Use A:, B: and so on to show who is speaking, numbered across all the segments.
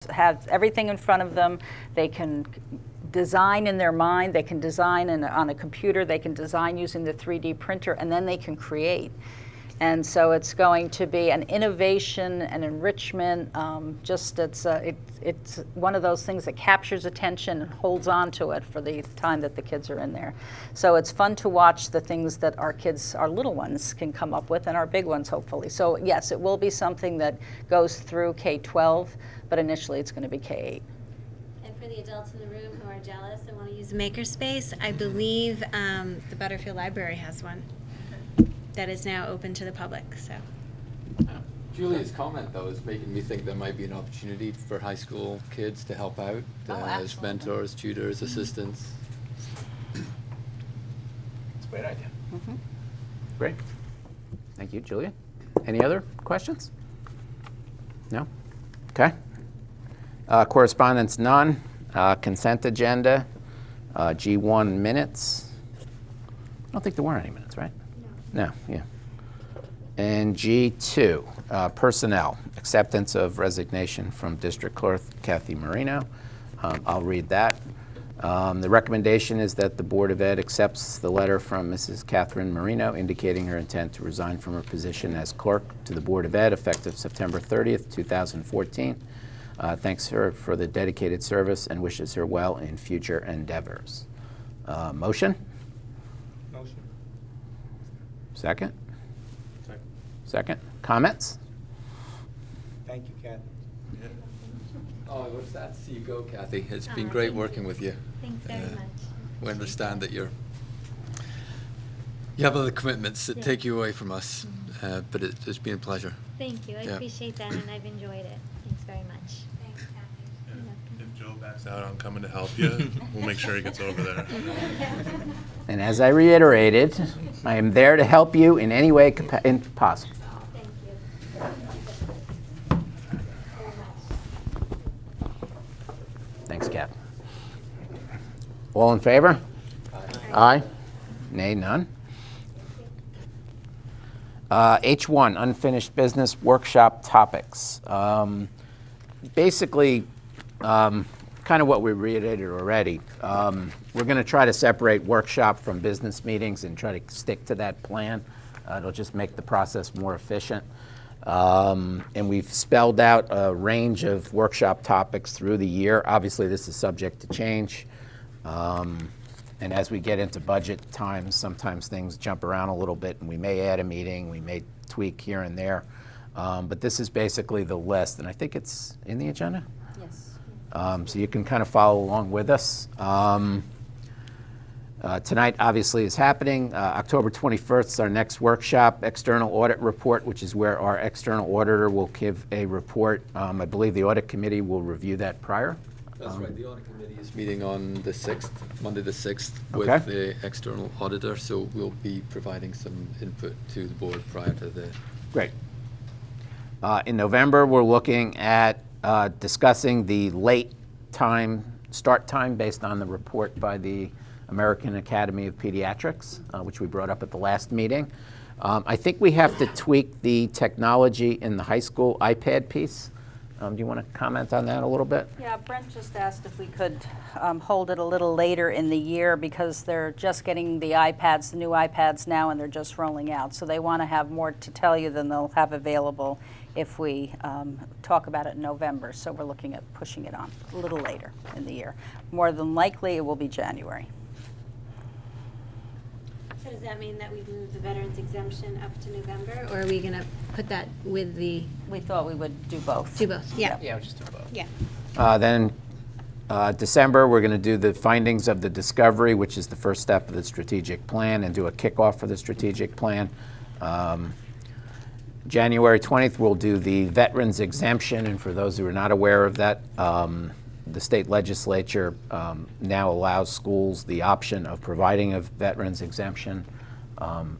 A: have everything in front of them. They can design in their mind, they can design on a computer, they can design using the 3D printer, and then they can create. And so it's going to be an innovation and enrichment. It's one of those things that captures attention and holds on to it for the time that the kids are in there. So it's fun to watch the things that our kids, our little ones, can come up with, and our big ones, hopefully. So yes, it will be something that goes through K-12, but initially it's going to be K-8.
B: And for the adults in the room who are jealous and want to use Makerspace, I believe the Butterfield Library has one that is now open to the public. So.
C: Julia's comment, though, is making me think there might be an opportunity for high school kids to help out as mentors, tutors, assistants.
D: It's a great idea.
A: Mm-hmm.
D: Great. Thank you, Julia. Any other questions? No? Okay. Correspondence, none. Consent agenda, G1 minutes. I don't think there weren't any minutes, right? No, yeah. And G2, personnel, acceptance of resignation from District Clerk Kathy Marino. I'll read that. The recommendation is that the Board of Ed accepts the letter from Mrs. Catherine Marino indicating her intent to resign from her position as clerk to the Board of Ed effective September 30th, 2014. Thanks her for the dedicated service and wishes her well in future endeavors. Motion?
E: Motion.
D: Second? Second. Comments?
E: Thank you, Kathy.
C: Oh, we're sad to see you go, Kathy. It's been great working with you.
B: Thanks very much.
C: We understand that you have other commitments that take you away from us, but it's been a pleasure.
B: Thank you. I appreciate that, and I've enjoyed it. Thanks very much. Thanks, Kathy.
F: If Joe backs out on coming to help you, we'll make sure he gets over there.
D: And as I reiterated, I am there to help you in any way possible.
B: Thank you.
D: Thanks, Cap. All in favor? Aye. Nay, none. H1, unfinished business workshop topics. Basically, kind of what we reiterated already. We're going to try to separate workshop from business meetings and try to stick to that plan. It'll just make the process more efficient. And we've spelled out a range of workshop topics through the year. Obviously, this is subject to change. And as we get into budget times, sometimes things jump around a little bit, and we may add a meeting, we may tweak here and there. But this is basically the list, and I think it's in the agenda?
A: Yes.
D: So you can kind of follow along with us. Tonight, obviously, is happening. October 21st is our next workshop, external audit report, which is where our external auditor will give a report. I believe the audit committee will review that prior.
C: That's right. The audit committee is meeting on the 6th, Monday the 6th,
D: Okay.
C: with the external auditor, so we'll be providing some input to the board prior to the...
D: Great. In November, we're looking at discussing the late time, start time based on the report by the American Academy of Pediatrics, which we brought up at the last meeting. I think we have to tweak the technology in the high school iPad piece. Do you want to comment on that a little bit?
A: Yeah, Brent just asked if we could hold it a little later in the year because they're just getting the iPads, the new iPads now, and they're just rolling out. So they want to have more to tell you than they'll have available if we talk about it in November. So we're looking at pushing it on a little later in the year. More than likely, it will be January.
B: So does that mean that we've moved the veterans exemption up to November, or are we going to put that with the...
A: We thought we would do both.
B: Do both, yeah.
D: Yeah, just do both.
B: Yeah.
D: Then December, we're going to do the findings of the discovery, which is the first step of the strategic plan, and do a kickoff for the strategic plan. January 20th, we'll do the veterans exemption, and for those who are not aware of that, the state legislature now allows schools the option of providing a veterans exemption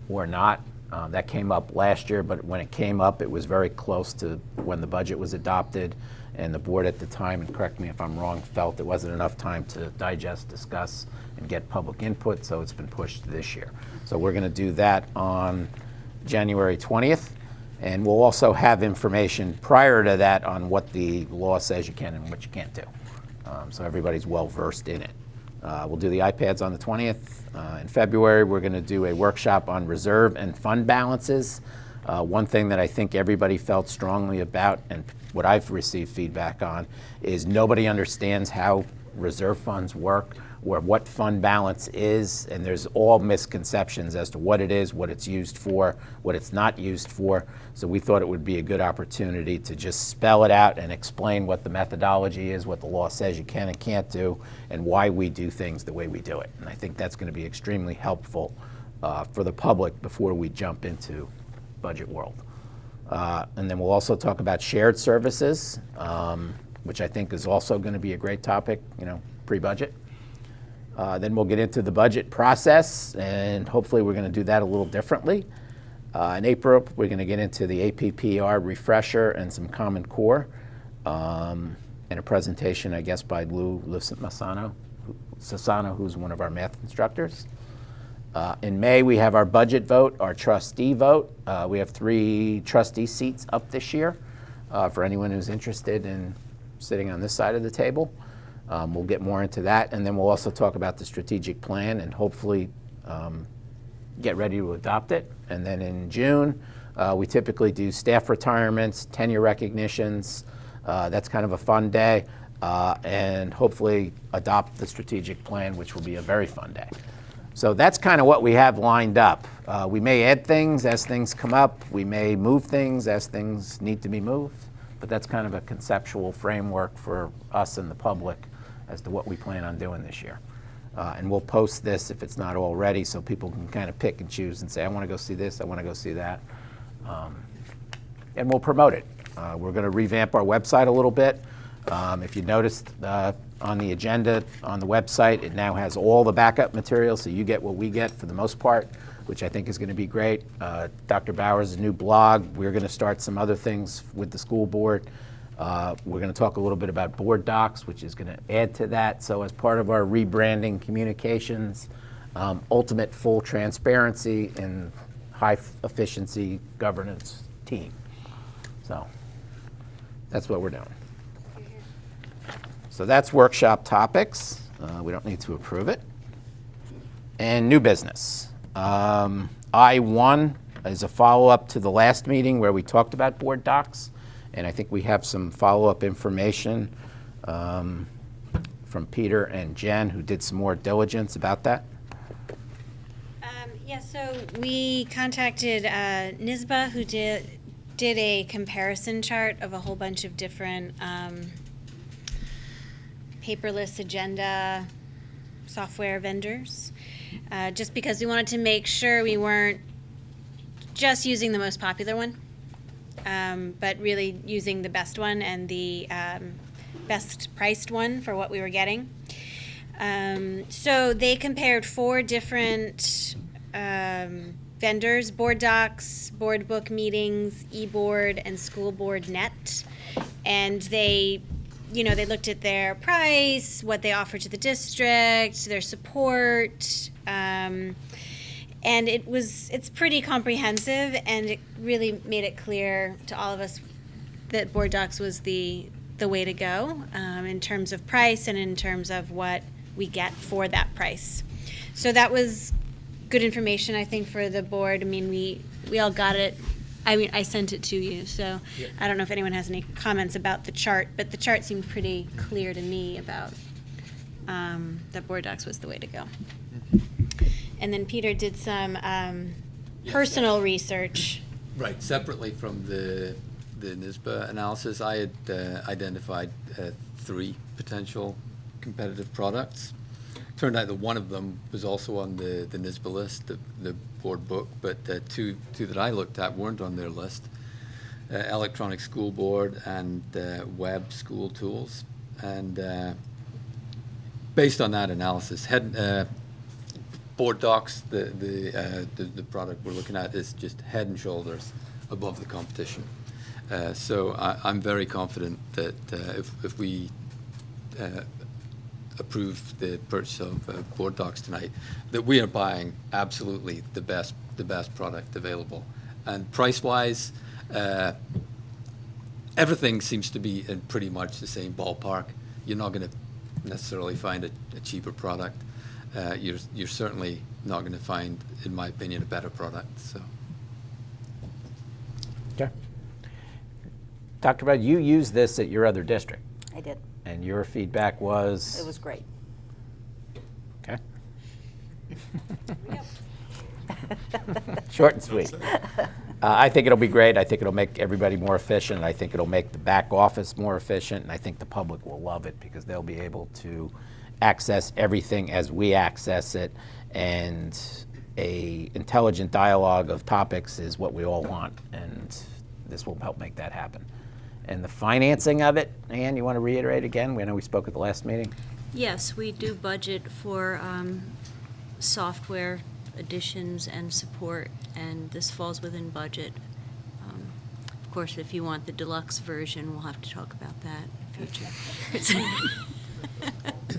D: or not. That came up last year, but when it came up, it was very close to when the budget was adopted, and the board at the time, and correct me if I'm wrong, felt there wasn't enough time to digest, discuss, and get public input, so it's been pushed this year. So we're going to do that on January 20th. And we'll also have information prior to that on what the law says you can and what you can't do. So everybody's well versed in it. We'll do the iPads on the 20th. In February, we're going to do a workshop on reserve and fund balances. One thing that I think everybody felt strongly about, and what I've received feedback on, is nobody understands how reserve funds work or what fund balance is, and there's all misconceptions as to what it is, what it's used for, what it's not used for. So we thought it would be a good opportunity to just spell it out and explain what the methodology is, what the law says you can and can't do, and why we do things the way we do it. And I think that's going to be extremely helpful for the public before we jump into budget world. And then we'll also talk about shared services, which I think is also going to be a great topic, pre-budget. Then we'll get into the budget process, and hopefully we're going to do that a little differently. In April, we're going to get into the APPR refresher and some Common Core, and a presentation, I guess, by Lou Sassano, who's one of our math instructors. In May, we have our budget vote, our trustee vote. We have 3 trustee seats up this year for anyone who's interested in sitting on this side of the table. We'll get more into that, and then we'll also talk about the strategic plan and hopefully get ready to adopt it. And then in June, we typically do staff retirements, tenure recognitions. That's kind of a fun day, and hopefully adopt the strategic plan, which will be a very fun day. So that's kind of what we have lined up. We may add things as things come up. We may move things as things need to be moved, but that's kind of a conceptual framework for us and the public as to what we plan on doing this year. And we'll post this if it's not already, so people can kind of pick and choose and say, I want to go see this, I want to go see that. And we'll promote it. We're going to revamp our website a little bit. If you noticed on the agenda on the website, it now has all the backup material, so you get what we get for the most part, which I think is going to be great. Dr. Bowers' new blog. We're going to start some other things with the school board. We're going to talk a little bit about board docs, which is going to add to that. So as part of our rebranding communications, ultimate full transparency and high efficiency governance team. So that's what we're doing. So that's workshop topics. We don't need to approve it. And new business. I-1 is a follow-up to the last meeting where we talked about board docs. And I think we have some follow-up information from Peter and Jen, who did some more diligence about that.
B: Yeah, so we contacted NISBA, who did a comparison chart of a whole bunch of different paperless agenda software vendors, just because we wanted to make sure we weren't just using the most popular one, but really using the best one and the best priced one for what we were getting. So they compared 4 different vendors: Board Docs, Board Book Meetings, eBoard, and School Board Net. And they looked at their price, what they offer to the district, their support, and it's pretty comprehensive, and it really made it clear to all of us that Board Docs was the way to go in terms of price and in terms of what we get for that price. So that was good information, I think, for the board. I mean, we all got it. I mean, I sent it to you, so yep. I don't know if anyone has any comments about the chart, but the chart seemed pretty clear to me about that Board Docs was the way to go. And then Peter did some personal research.
C: Right, separately from the NISBA analysis, I had identified 3 potential competitive products. Turned out that one of them was also on the NISBA list, the board book, but two that I looked at weren't on their list: Electronic School Board and Web School Tools. And based on that analysis, Board Docs, the product we're looking at, is just head and shoulders above the competition. So I'm very confident that if we approve the purchase of Board Docs tonight, that we are buying absolutely the best product available. And price-wise, Everything seems to be in pretty much the same ballpark. You're not going to necessarily find a cheaper product. You're certainly not going to find, in my opinion, a better product. So.
D: Okay. Dr. Bud, you used this at your other district,
A: I did.
D: and your feedback was?
A: It was great.
D: Okay. Short and sweet. I think it'll be great. I think it'll make everybody more efficient. I think it'll make the back office more efficient, and I think the public will love it because they'll be able to access everything as we access it, and a intelligent dialogue of topics is what we all want, and this will help make that happen. And the financing of it, Ann, you want to reiterate again? I know we spoke at the last meeting.
G: Yes, we do budget for software additions and support, and this falls within budget. Of course, if you want the deluxe version, we'll have to talk about that in future.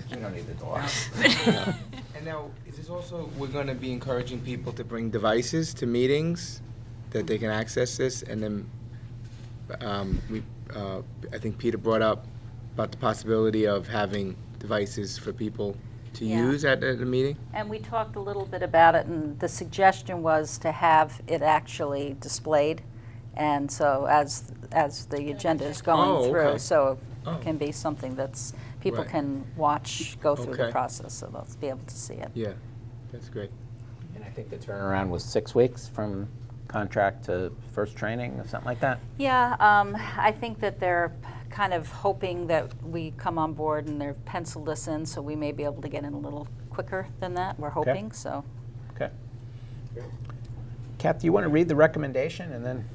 D: You don't need the deluxe.
E: And now, is this also, we're gonna be encouraging people to bring devices to meetings that they can access this, and then, I think Peter brought up about the possibility of having devices for people to
A: Yeah.
E: use at a meeting?
A: And we talked a little bit about it, and the suggestion was to have it actually displayed. And so as the agenda is
E: Oh,
A: going through,
E: okay.
A: so
E: Oh.
A: it can be something that's, people
E: Right.
A: can watch, go through the
E: Okay.
A: process, so they'll be able to see it.
E: Yeah, that's great.
D: And I think the turnaround was 6 weeks from contract to first training or something like that?
A: Yeah, I think that they're kind of hoping that we come on board and they've penciled us in, so we may be able to get in a little quicker than that, we're hoping, so.
D: Okay. Kath, do you want to read the recommendation and then?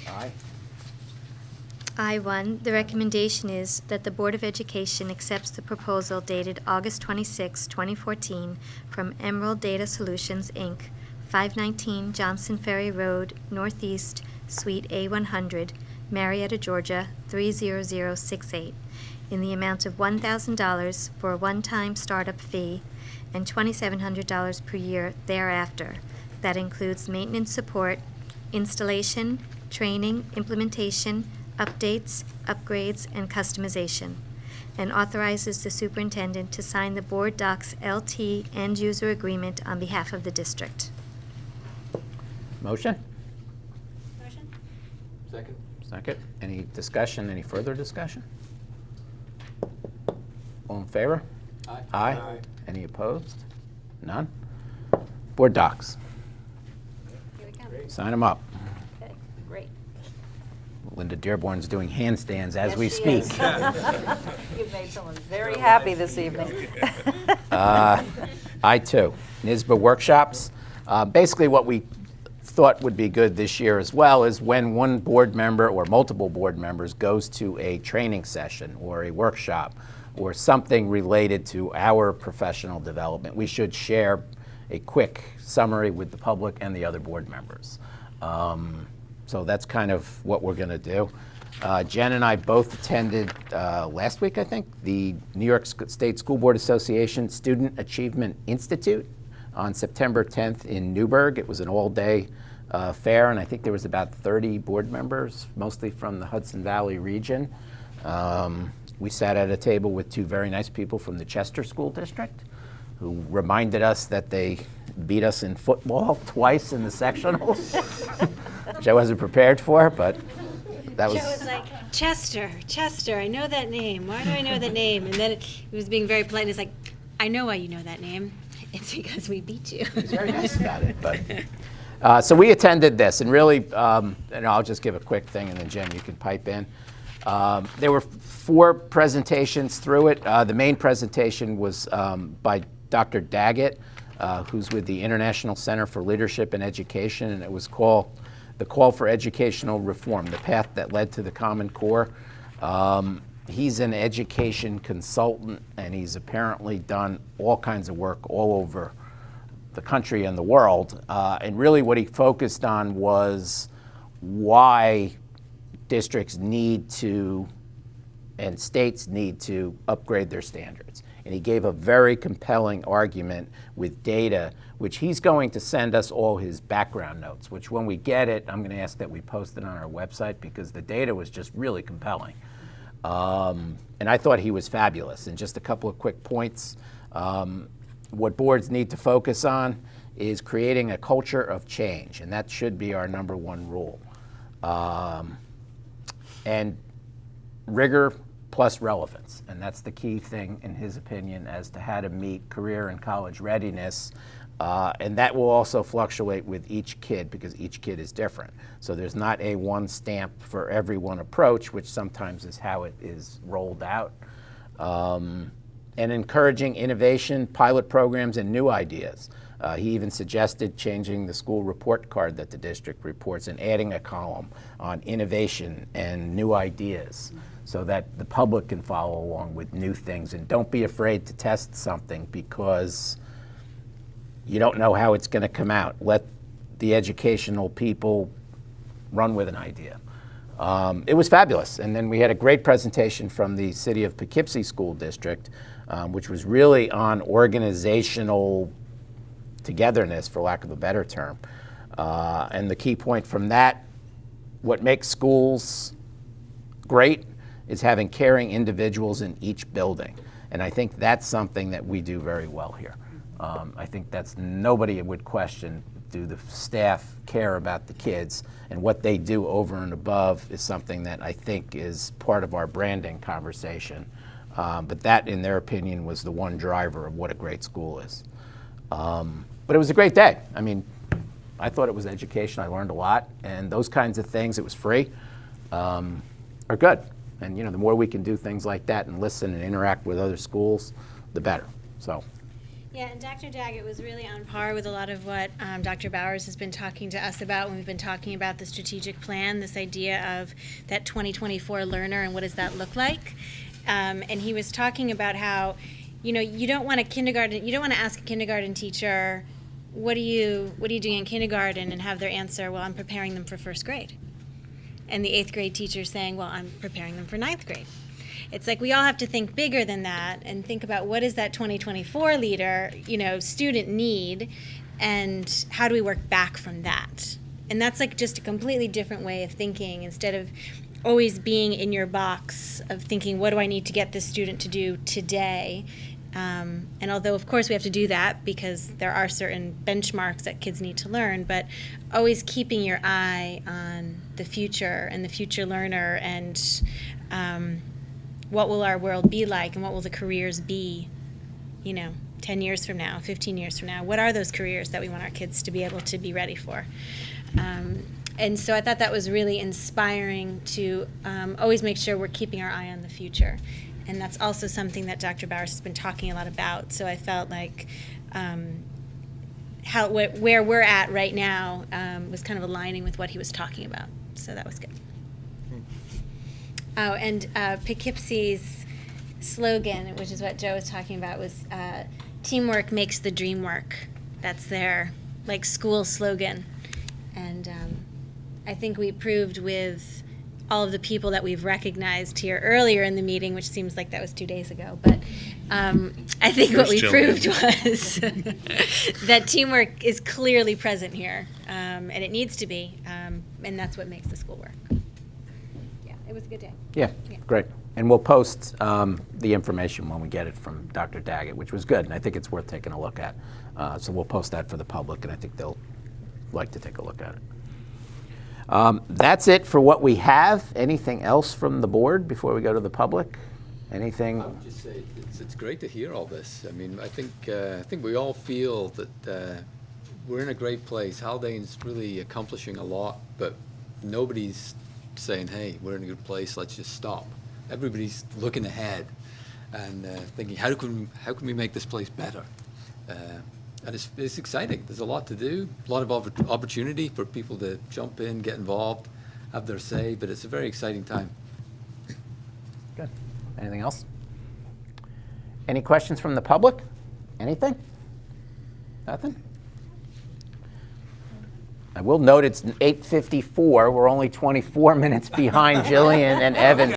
D: Aye.
H: I-1, the recommendation is that the Board of Education accepts the proposal dated August 26, 2014, from Emerald Data Solutions, Inc., 519 Johnson Ferry Road, Northeast, Suite A100, Marietta, Georgia, 30068, in the amount of $1,000 for a one-time startup fee and $2,700 per year thereafter. That includes maintenance support, installation, training, implementation, updates, upgrades, and customization, and authorizes the superintendent to sign the Board Docs LT end-user agreement on behalf of the district.
D: Motion?
B: Motion?
C: Second.
D: Second. Any discussion, any further discussion? All in favor?
C: Aye.
D: Aye.
E: Aye.
D: Any opposed? None? Board docs.
B: Here we come.
D: Sign them up.
A: Okay, great.
D: Linda Dearborn's doing handstands as
A: Yes,
D: we
A: she
D: speak.
A: is. You've made someone very happy this evening.
D: I too. NISBA workshops. Basically what we thought would be good this year as well is when one board member or multiple board members goes to a training session or a workshop or something related to our professional development, we should share a quick summary with the public and the other board members. So that's kind of what we're going to do. Jen and I both attended last week, I think, the New York State School Board Association Student Achievement Institute on September 10th in Newburgh. It was an all-day fair, and I think there was about 30 board members, mostly from the Hudson Valley region. We sat at a table with two very nice people from the Chester School District who reminded us that they beat us in football twice in the sectionals, which I wasn't prepared for, but that
B: Joe was like, Chester, I know that name. Why do I know that name? And then he was being very polite. He's like, I know why you know that name. It's because we beat you.
D: He's very nice about it. But so we attended this, and really, and I'll just give a quick thing, and then Jen, you can pipe in. There were 4 presentations through it. The main presentation was by Dr. Daggett, who's with the International Center for Leadership and Education, and it was called The Call for Educational Reform, the Path That Led to the Common Core. He's an education consultant, and he's apparently done all kinds of work all over the country and the world. And really what he focused on was why districts need to and states need to upgrade their standards. And he gave a very compelling argument with data, which he's going to send us all his background notes, which when we get it, I'm going to ask that we post it on our website because the data was just really compelling. And I thought he was fabulous. And just a couple of quick points. What boards need to focus on is creating a culture of change, and that should be our number one rule. And rigor plus relevance, and that's the key thing in his opinion as to how to meet career and college readiness. And that will also fluctuate with each kid because each kid is different. So there's not a one stamp for everyone approach, which sometimes is how it is rolled out. And encouraging innovation, pilot programs, and new ideas. He even suggested changing the school report card that the district reports and adding a column on innovation and new ideas so that the public can follow along with new things. And don't be afraid to test something because you don't know how it's going to come out. Let the educational people run with an idea. It was fabulous. And then we had a great presentation from the City of Poughkeepsie School District, which was really on organizational togetherness, for lack of a better term. And the key point from that, what makes schools great is having caring individuals in each building. And I think that's something that we do very well here. I think that's nobody would question, do the staff care about the kids? And what they do over and above is something that I think is part of our branding conversation. But that, in their opinion, was the one driver of what a great school is. But it was a great day. I mean, I thought it was education. I learned a lot. And those kinds of things, it was free, are good. And you know, the more we can do things like that and listen and interact with other schools, the better. So.
B: Yeah, and Dr. Daggett was really on par with a lot of what Dr. Bowers has been talking to us about when we've been talking about the strategic plan, this idea of that 2024 learner and what does that look like. And he was talking about how, you know, you don't want to ask a kindergarten teacher, what are you doing in kindergarten, and have their answer, well, I'm preparing them for first grade. And the 8th grade teacher saying, well, I'm preparing them for 9th grade. It's like we all have to think bigger than that and think about what is that 2024 leader, you know, student need, and how do we work back from that? And that's like just a completely different way of thinking instead of always being in your box of thinking, what do I need to get this student to do today? And although, of course, we have to do that because there are certain benchmarks that kids need to learn, but always keeping your eye on the future and the future learner and what will our world be like and what will the careers be, you know, 10 years from now, 15 years from now? What are those careers that we want our kids to be able to be ready for? And so I thought that was really inspiring to always make sure we're keeping our eye on the future. And that's also something that Dr. Bowers has been talking a lot about. So I felt like where we're at right now was kind of aligning with what he was talking about. So that was good. Oh, and Poughkeepsie's slogan, which is what Joe was talking about, was teamwork makes the dream work. That's their like school slogan. And I think we proved with all of the people that we've recognized here earlier in the meeting, which seems like that was 2 days ago, but I think what we proved was that teamwork is clearly present here, and it needs to be, and that's what makes the school work. Yeah, it was a good day.
D: Yeah, great. And we'll post the information when we get it from Dr. Daggett, which was good, and I think it's worth taking a look at. So we'll post that for the public, and I think they'll like to take a look at it. That's it for what we have. Anything else from the board before we go to the public? Anything?
C: I would just say it's great to hear all this. I mean, I think we all feel that we're in a great place. Haldane's really accomplishing a lot, but nobody's saying, "Hey, we're in a good place. Let's just stop." Everybody's looking ahead and thinking, "How can we make this place better?" And it's exciting. There's a lot to do, a lot of opportunity for people to jump in, get involved, have their say, but it's a very exciting time.
D: Good. Anything else? Any questions from the public? Anything? Nothing? I will note it's 8:54. We're only 24 minutes behind Jillian and Evan.